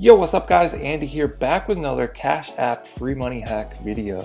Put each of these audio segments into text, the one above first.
Yo, what's up guys? Andy here, back with another Cash App free money hack video.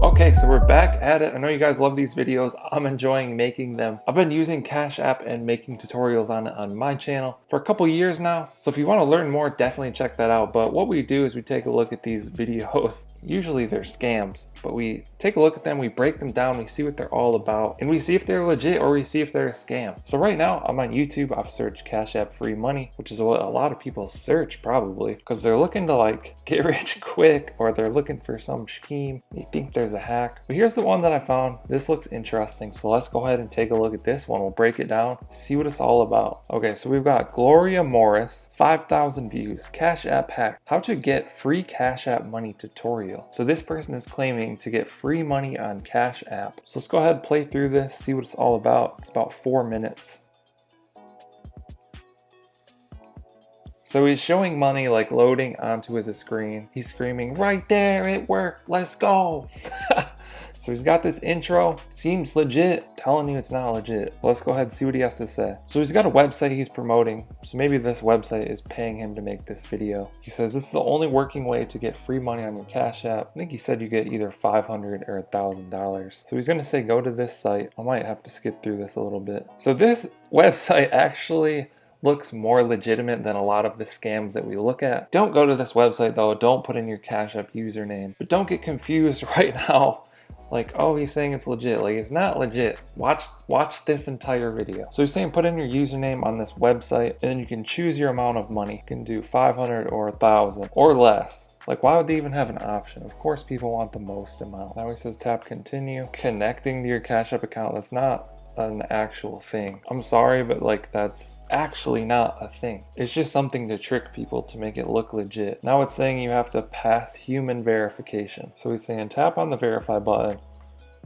Okay, so we're back at it. I know you guys love these videos. I'm enjoying making them. I've been using Cash App and making tutorials on it on my channel for a couple years now. So if you want to learn more, definitely check that out. But what we do is we take a look at these videos. Usually they're scams, but we take a look at them, we break them down, we see what they're all about, and we see if they're legit or we see if they're a scam. So right now I'm on YouTube. I've searched Cash App free money, which is what a lot of people search probably because they're looking to like get rich quick, or they're looking for some scheme. They think there's a hack. But here's the one that I found. This looks interesting, so let's go ahead and take a look at this one. We'll break it down, see what it's all about. Okay, so we've got Gloria Morris, 5,000 views, Cash App hack, how to get free Cash App money tutorial. So this person is claiming to get free money on Cash App. So let's go ahead and play through this, see what it's all about. It's about 4 minutes. So he's showing money like loading onto his screen. He's screaming, right there, it worked, let's go. So he's got this intro, seems legit, telling you it's not legit. Let's go ahead and see what he has to say. So he's got a website he's promoting. So maybe this website is paying him to make this video. He says this is the only working way to get free money on your Cash App. I think he said you get either $500 or $1,000. So he's gonna say go to this site. I might have to skip through this a little bit. So this website actually looks more legitimate than a lot of the scams that we look at. Don't go to this website though. Don't put in your Cash App username. But don't get confused right now. Like, oh, he's saying it's legit. Like, it's not legit. Watch this entire video. So he's saying put in your username on this website, and then you can choose your amount of money. You can do 500 or 1,000 or less. Like, why would they even have an option? Of course, people want the most amount. Now he says tap continue. Connecting to your Cash App account. That's not an actual thing. I'm sorry, but like that's actually not a thing. It's just something to trick people to make it look legit. Now it's saying you have to pass human verification. So he's saying tap on the verify button.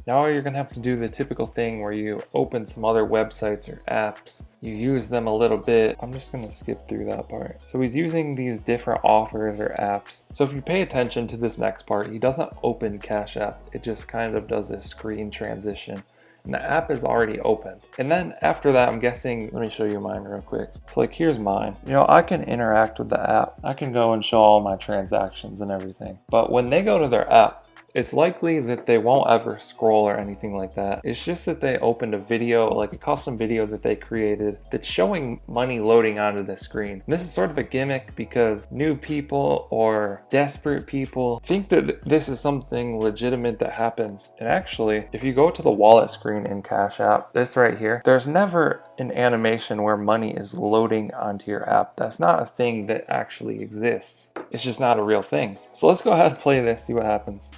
Now you're gonna have to do the typical thing where you open some other websites or apps, you use them a little bit. I'm just gonna skip through that part. So he's using these different offers or apps. So if you pay attention to this next part, he doesn't open Cash App. It just kind of does a screen transition. And the app is already opened. And then after that, I'm guessing, let me show you mine real quick. So like, here's mine. You know, I can interact with the app. I can go and show all my transactions and everything. But when they go to their app, it's likely that they won't ever scroll or anything like that. It's just that they opened a video, like a custom video that they created that's showing money loading onto the screen. And this is sort of a gimmick because new people or desperate people think that this is something legitimate that happens. And actually, if you go to the wallet screen in Cash App, this right here, there's never an animation where money is loading onto your app. That's not a thing that actually exists. It's just not a real thing. So let's go ahead and play this, see what happens.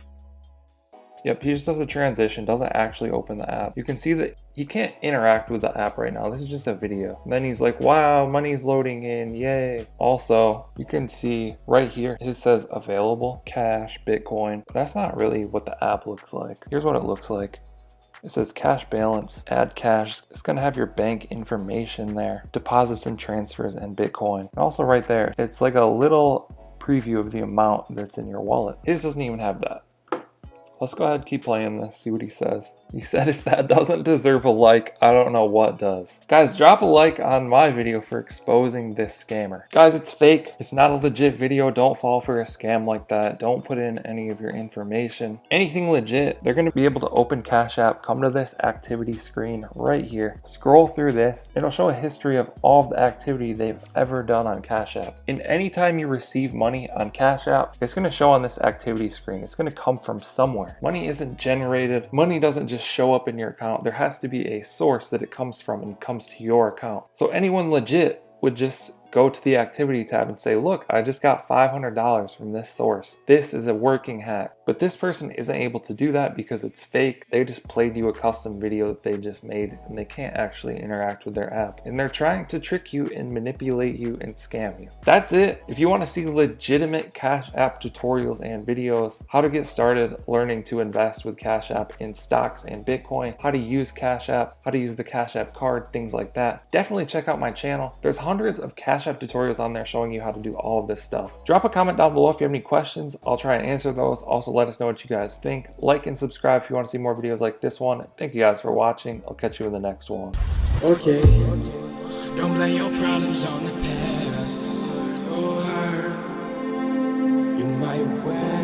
Yep, he just does a transition, doesn't actually open the app. You can see that he can't interact with the app right now. This is just a video. And then he's like, wow, money's loading in, yay. Also, you can see right here, it says available, cash, Bitcoin. That's not really what the app looks like. Here's what it looks like. It says cash balance, add cash. It's gonna have your bank information there, deposits and transfers and Bitcoin. And also right there, it's like a little preview of the amount that's in your wallet. His doesn't even have that. Let's go ahead and keep playing this, see what he says. He said if that doesn't deserve a like, I don't know what does. Guys, drop a like on my video for exposing this scammer. Guys, it's fake. It's not a legit video. Don't fall for a scam like that. Don't put in any of your information. Anything legit, they're gonna be able to open Cash App, come to this activity screen right here, scroll through this. It'll show a history of all of the activity they've ever done on Cash App. And anytime you receive money on Cash App, it's gonna show on this activity screen. It's gonna come from somewhere. Money isn't generated. Money doesn't just show up in your account. There has to be a source that it comes from and comes to your account. So anyone legit would just go to the activity tab and say, look, I just got $500 from this source. This is a working hack. But this person isn't able to do that because it's fake. They just played you a custom video that they just made and they can't actually interact with their app. And they're trying to trick you and manipulate you and scam you. That's it. If you want to see legitimate Cash App tutorials and videos, how to get started learning to invest with Cash App in stocks and Bitcoin, how to use Cash App, how to use the Cash App card, things like that, definitely check out my channel. There's hundreds of Cash App tutorials on there showing you how to do all of this stuff. Drop a comment down below if you have any questions. I'll try and answer those. Also, let us know what you guys think. Like and subscribe if you want to see more videos like this one. Thank you guys for watching. I'll catch you in the next one. Okay. Don't blame your problems on the past. You might wear